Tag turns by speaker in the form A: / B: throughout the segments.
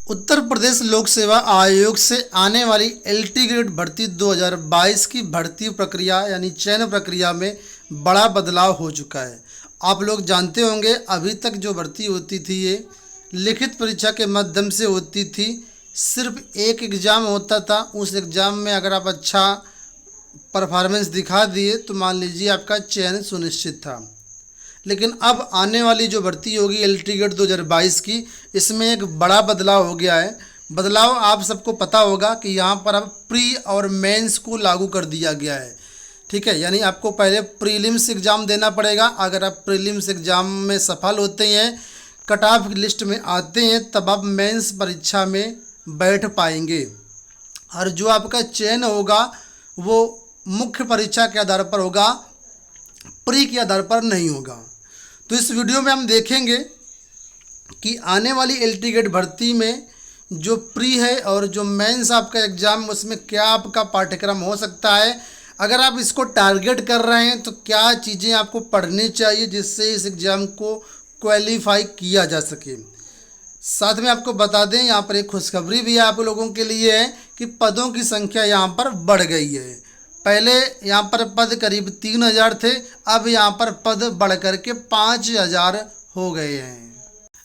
A: उत्तर प्रदेश लोक सेवा आयोग से आने वाली एलटी ग्रेड भर्ती 2022 की भर्ती प्रक्रिया यानी चयन प्रक्रिया में बड़ा बदलाव हो चुका है। आप लोग जानते होंगे अभी तक जो भर्ती होती थी ये लिखित परीक्षा के माध्यम से होती थी। सिर्फ एक एग्ज़ाम होता था, उस एग्ज़ाम में अगर आप अच्छा परफॉर्मेंस दिखा दिए तो मान लीजिए आपका चयन सुनिश्चित था। लेकिन अब आने वाली जो भर्ती होगी एलटी ग्रेड 2022 की, इसमें एक बड़ा बदलाव हो गया है। बदलाव आप सबको पता होगा कि यहाँ पर अब प्री और मेंस को लागू कर दिया गया है। ठीक है, यानी आपको पहले प्रीलिम्स एग्ज़ाम देना पड़ेगा। अगर आप प्रीलिम्स एग्ज़ाम में सफल होते हैं, कट ऑफ लिस्ट में आते हैं, तब आप मेंस परीक्षा में बैठ पाएंगे। और जो आपका चयन होगा वो मुख्य परीक्षा के आधार पर होगा, प्री के आधार पर नहीं होगा। तो इस वीडियो में हम देखेंगे कि आने वाली एलटी ग्रेड भर्ती में जो प्री है और जो मेंस आपका एग्ज़ाम, उसमें क्या आपका पाठ्यक्रम हो सकता है। अगर आप इसको टारगेट कर रहे हैं तो क्या चीज़ें आपको पढ़नी चाहिए जिससे इस एग्ज़ाम को क्वालिफाई किया जा सके। साथ में आपको बता दें, यहाँ पर एक खुशखबरी भी आप लोगों के लिए है कि पदों की संख्या यहाँ पर बढ़ गई है। पहले यहाँ पर पद करीब 3000 थे, अब यहाँ पर पद बढ़ कर के 5000 हो गए हैं।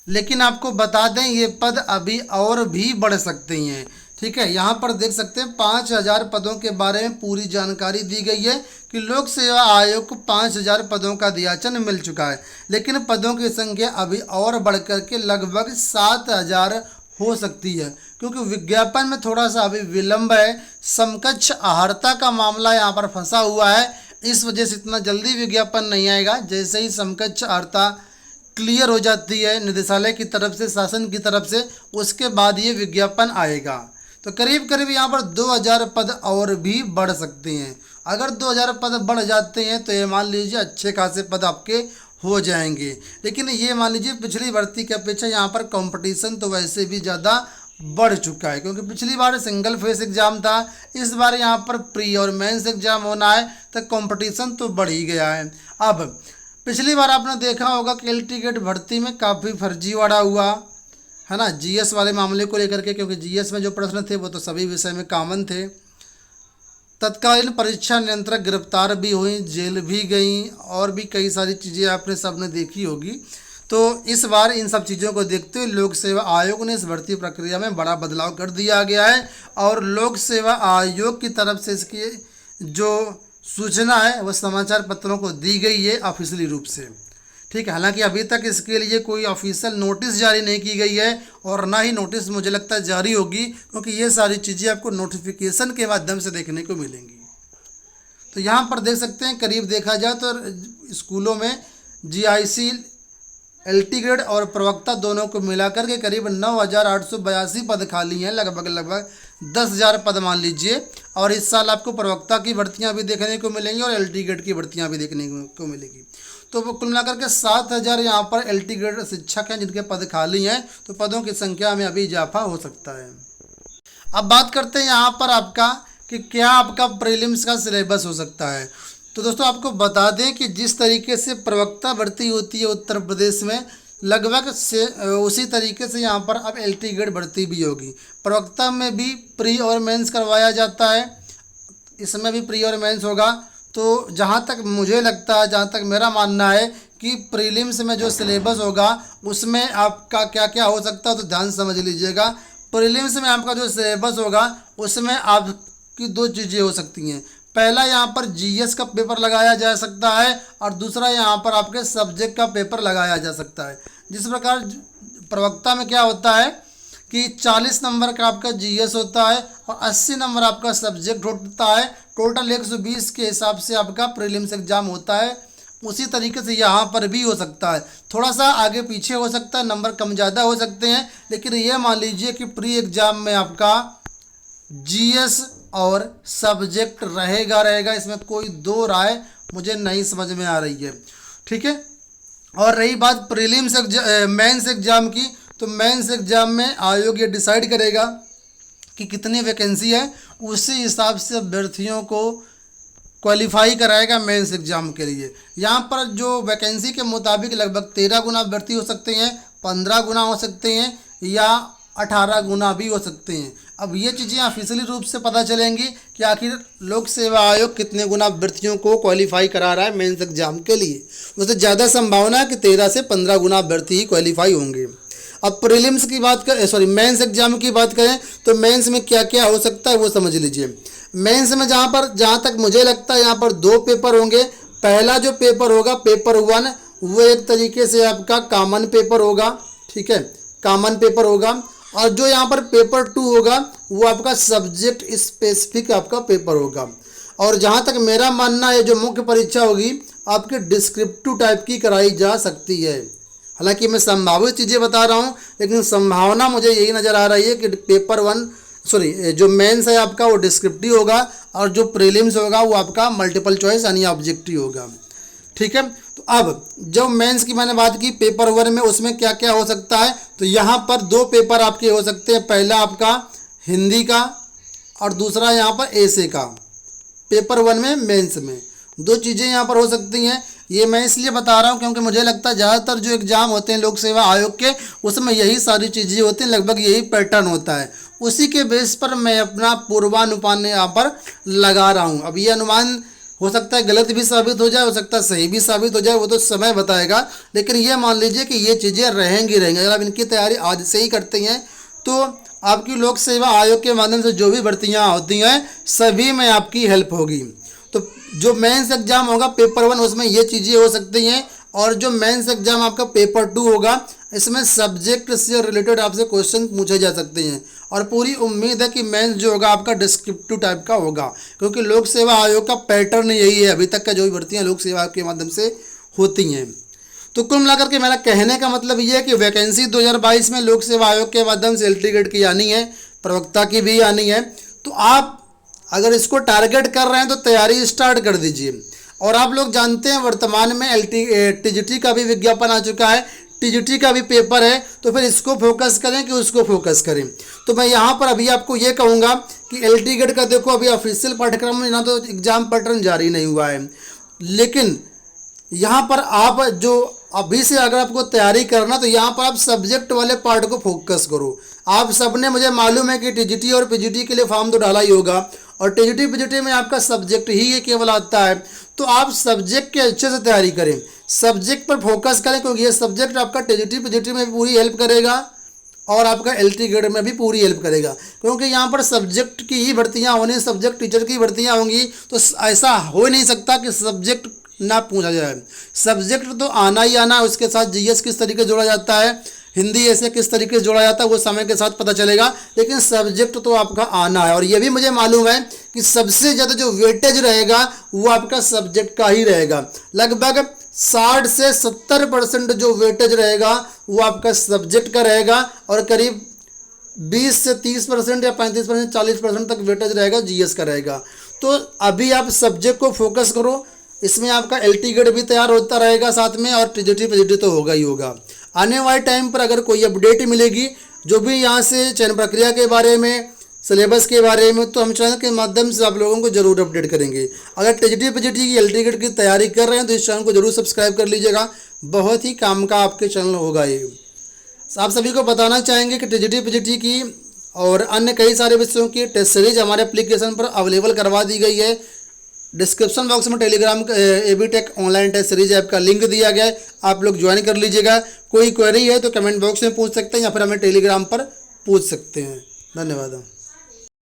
A: लेकिन आपको बता दें ये पद अभी और भी बढ़ सकते हैं। ठीक है, यहाँ पर देख सकते हैं 5000 पदों के बारे में पूरी जानकारी दी गई है कि लोक सेवा आयोग को 5000 पदों का दियाचन मिल चुका है। लेकिन पदों की संख्या अभी और बढ़ कर के लगभग 7000 हो सकती है, क्योंकि विज्ञापन में थोड़ा सा अभी विलंब है। समकक्ष आहारता का मामला यहाँ पर फंसा हुआ है, इस वजह से इतना जल्दी विज्ञापन नहीं आएगा। जैसे ही समकक्ष आहारता क्लियर हो जाती है निदेशालय की तरफ से, शासन की तरफ से, उसके बाद ये विज्ञापन आएगा। तो करीब करीब यहाँ पर 2000 पद और भी बढ़ सकते हैं। अगर 2000 पद बढ़ जाते हैं तो ये मान लीजिए अच्छे खासे पद आपके हो जाएंगे। लेकिन ये मान लीजिए पिछली भर्ती की अपेक्षा यहाँ पर कंपटीशन तो वैसे भी ज़्यादा बढ़ चुका है, क्योंकि पिछली बार सिंगल फेस एग्ज़ाम था, इस बार यहाँ पर प्री और मेंस एग्ज़ाम होना है, तो कंपटीशन तो बढ़ ही गया है। अब पिछली बार आपने देखा होगा कि एलटी ग्रेड भर्ती में काफ़ी फर्जीवाड़ा हुआ है ना, जीएस वाले मामले को लेकर के, क्योंकि जीएस में जो प्रश्न थे वो तो सभी विषय में कॉमन थे। तत्कालीन परीक्षा नियंत्रक गिरफ्तार भी हुई, जेल भी गई, और भी कई सारी चीज़ें आपने सबने देखी होगी। तो इस बार इन सब चीज़ों को देखते हुए लोक सेवा आयोग ने इस भर्ती प्रक्रिया में बड़ा बदलाव कर दिया गया है, और लोक सेवा आयोग की तरफ से इसकी जो सूचना है वह समाचार पत्रों को दी गई है ऑफिशियली रूप से। ठीक है, हालांकि अभी तक इसके लिए कोई ऑफिशियल नोटिस जारी नहीं की गई है, और ना ही नोटिस मुझे लगता है जारी होगी, क्योंकि ये सारी चीज़ें आपको नोटिफिकेशन के माध्यम से देखने को मिलेंगी। तो यहाँ पर देख सकते हैं, करीब देखा जाए तो स्कूलों में जीआईसी एलटी ग्रेड और प्रवक्ता दोनों को मिलाकर के करीब 9882 पद खाली हैं, लगभग 10,000 पद मान लीजिए। और इस साल आपको प्रवक्ता की भर्तियां भी देखने को मिलेंगी और एलटी ग्रेड की भर्तियां भी देखने को मिलेगी। तो वो कुल मिलाकर के 7000 यहाँ पर एलटी ग्रेड शिक्षक हैं जिनके पद खाली हैं, तो पदों की संख्या में अभी इजाफा हो सकता है। अब बात करते हैं यहाँ पर आपका कि क्या आपका प्रीलिम्स का सिलेबस हो सकता है। तो दोस्तों आपको बता दें कि जिस तरीके से प्रवक्ता भर्ती होती है उत्तर प्रदेश में, लगभग से उसी तरीके से यहाँ पर अब एलटी ग्रेड भर्ती भी होगी। प्रवक्ता में भी प्री और मेंस करवाया जाता है, इसमें भी प्री और मेंस होगा। तो जहाँ तक मुझे लगता है, जहाँ तक मेरा मानना है कि प्रीलिम्स में जो सिलेबस होगा उसमें आपका क्या क्या हो सकता है, तो ध्यान समझ लीजिएगा। प्रीलिम्स में आपका जो सिलेबस होगा उसमें आपकी दो चीज़ें हो सकती हैं। पहला, यहाँ पर जीएस का पेपर लगाया जा सकता है, और दूसरा यहाँ पर आपके सब्जेक्ट का पेपर लगाया जा सकता है। जिस प्रकार प्रवक्ता में क्या होता है कि 40 नंबर का आपका जीएस होता है और 80 नंबर आपका सब्जेक्ट होता है, टोटल 120 के हिसाब से आपका प्रीलिम्स एग्जाम होता है। उसी तरीके से यहाँ पर भी हो सकता है, थोड़ा सा आगे पीछे हो सकता है, नंबर कम ज़्यादा हो सकते हैं, लेकिन ये मान लीजिए कि प्री एग्जाम में आपका जीएस और सब्जेक्ट रहेगा, इसमें कोई दो राय मुझे नहीं समझ में आ रही है। ठीक है, और रही बात प्रीलिम्स मेंस एग्जाम की, तो मेंस एग्जाम में आयोग ये डिसाइड करेगा कि कितनी वैकेंसी है, उसी हिसाब से अभ्यर्थियों को क्वालिफाई कराएगा मेंस एग्जाम के लिए। यहाँ पर जो वैकेंसी के मुताबिक लगभग 13 गुना अभ्यर्थी हो सकते हैं, 15 गुना हो सकते हैं, या 18 गुना भी हो सकते हैं। अब ये चीज़ें ऑफिशियली रूप से पता चलेंगी कि आखिर लोक सेवा आयोग कितने गुना अभ्यर्थियों को क्वालिफाई करा रहा है मेंस एग्जाम के लिए। उससे ज़्यादा संभावना है कि 13 से 15 गुना अभ्यर्थी ही क्वालिफाई होंगे। अब प्रीलिम्स की बात करें, सॉरी मेंस एग्जाम की बात करें तो मेंस में क्या क्या हो सकता है वो समझ लीजिए। मेंस में जहाँ तक मुझे लगता है यहाँ पर 2 पेपर होंगे। पहला जो पेपर होगा पेपर 1 वो एक तरीके से आपका कॉमन पेपर होगा, ठीक है, कॉमन पेपर होगा। और जो यहाँ पर पेपर 2 होगा वो आपका सब्जेक्ट स्पेसिफिक आपका पेपर होगा। और जहाँ तक मेरा मानना है जो मुख्य परीक्षा होगी आपके डिस्क्रिप्टिव टाइप की कराई जा सकती है। हालांकि मैं संभावित चीज़ें बता रहा हूँ, लेकिन संभावना मुझे यही नज़र आ रही है कि पेपर 1 सॉरी जो मेंस है आपका वो डिस्क्रिप्टिव होगा और जो प्रीलिम्स होगा वो आपका मल्टीपल चॉइस यानी ऑब्जेक्टिव होगा, ठीक है। तो अब जब मेंस की मैंने बात की पेपर 1 में, उसमें क्या क्या हो सकता है, तो यहाँ पर 2 पेपर आपके हो सकते हैं। पहला आपका हिंदी का और दूसरा यहाँ पर एसे का। पेपर 1 में मेंस में 2 चीज़ें यहाँ पर हो सकती हैं। ये मैं इसलिए बता रहा हूँ क्योंकि मुझे लगता है ज़्यादातर जो एग्ज़ाम होते हैं लोक सेवा आयोग के उसमें यही सारी चीज़ें होती हैं, लगभग यही पैटर्न होता है। उसी के बेस पर मैं अपना पूर्वानुमान यहाँ पर लगा रहा हूँ। अब ये अनुमान हो सकता है गलत भी साबित हो जाए, हो सकता है सही भी साबित हो जाए, वो तो समय बताएगा। लेकिन ये मान लीजिए कि ये चीज़ें रहेंगी अगर आप इनकी तैयारी आज से ही करते हैं तो आपकी लोक सेवा आयोग के माध्यम से जो भी भर्तियाँ होती हैं सभी में आपकी हेल्प होगी। तो जो मेंस एग्जाम होगा पेपर 1 उसमें ये चीज़ें हो सकती हैं। और जो मेंस एग्जाम आपका पेपर 2 होगा इसमें सब्जेक्ट से रिलेटेड आपसे क्वेश्चन पूछे जा सकते हैं। और पूरी उम्मीद है कि मेंस जो होगा आपका डिस्क्रिप्टिव टाइप का होगा, क्योंकि लोक सेवा आयोग का पैटर्न यही है अभी तक का जो भी भर्तियाँ लोक सेवा आयोग के माध्यम से होती हैं। तो कुल मिलाकर के मेरा कहने का मतलब ये है कि वैकेंसी 2022 में लोक सेवा आयोग के माध्यम से एलटी ग्रेड की आनी है, प्रवक्ता की भी आनी है। तो आप अगर इसको टारगेट कर रहे हैं तो तैयारी स्टार्ट कर दीजिए। और आप लोग जानते हैं वर्तमान में टीजीटी का भी विज्ञापन आ चुका है, टीजीटी का भी पेपर है, तो फिर इसको फोकस करें कि उसको फोकस करें। तो मैं यहाँ पर अभी आपको ये कहूँगा कि एलटी ग्रेड का देखो अभी ऑफिशियल पाठ्यक्रम में ना तो एग्जाम पैटर्न जारी नहीं हुआ है, लेकिन यहाँ पर आप जो अभी से अगर आपको तैयारी करना तो यहाँ पर आप सब्जेक्ट वाले पार्ट को फोकस करो। आप सबने मुझे मालूम है कि टीजीटी और पीजीटी के लिए फॉर्म तो डाला ही होगा और टीजीटी पीजीटी में आपका सब्जेक्ट ही ये केवल आता है। तो आप सब्जेक्ट के अच्छे से तैयारी करें, सब्जेक्ट पर फोकस करें, क्योंकि ये सब्जेक्ट आपका टीजीटी पीजीटी में भी पूरी हेल्प करेगा और आपका एलटी ग्रेड में भी पूरी हेल्प करेगा। क्योंकि यहाँ पर सब्जेक्ट की ही भर्तियाँ होनी, सब्जेक्ट टीचर की भर्तियाँ होंगी, तो ऐसा हो नहीं सकता कि सब्जेक्ट ना पूछा जाए। सब्जेक्ट तो आना ही आना है, उसके साथ जीएस किस तरीके से जोड़ा जाता है, हिंदी ऐसे किस तरीके से जोड़ा जाता है वो समय के साथ पता चलेगा, लेकिन सब्जेक्ट तो आपका आना है। और ये भी मुझे मालूम है कि सबसे ज़्यादा जो वेटेज रहेगा वो आपका सब्जेक्ट का ही रहेगा। लगभग 60 से 70% जो वेटेज रहेगा वो आपका सब्जेक्ट का रहेगा और करीब 20 से 30% या 35% 40% तक वेटेज रहेगा जीएस का रहेगा। तो अभी आप सब्जेक्ट को फोकस करो, इसमें आपका एलटी ग्रेड भी तैयार होता रहेगा साथ में, और टीजीटी पीजीटी तो होगा ही होगा। आने वाले टाइम पर अगर कोई अपडेट मिलेगी जो भी यहाँ से चयन प्रक्रिया के बारे में, सिलेबस के बारे में, तो हम चैनल के माध्यम से आप लोगों को जरूर अपडेट करेंगे। अगर टीजीटी पीजीटी की एलटी ग्रेड की तैयारी कर रहे हैं तो इस चैनल को जरूर सब्सक्राइब कर लीजिएगा, बहुत ही काम का आपके चैनल होगा ये। आप सभी को बताना चाहेंगे कि टीजीटी पीजीटी की और अन्य कई सारे विषयों की टेस्ट सीरीज हमारे एप्लीकेशन पर अवेलेबल करवा दी गई है। डिस्क्रिप्शन बॉक्स में Telegram AB tech online test series app का लिंक दिया गया है, आप लोग ज्वाइन कर लीजिएगा। कोई क्वेरी है तो कमेंट बॉक्स में पूछ सकते हैं या फिर हमें टेलीग्राम पर पूछ सकते हैं। धन्यवाद।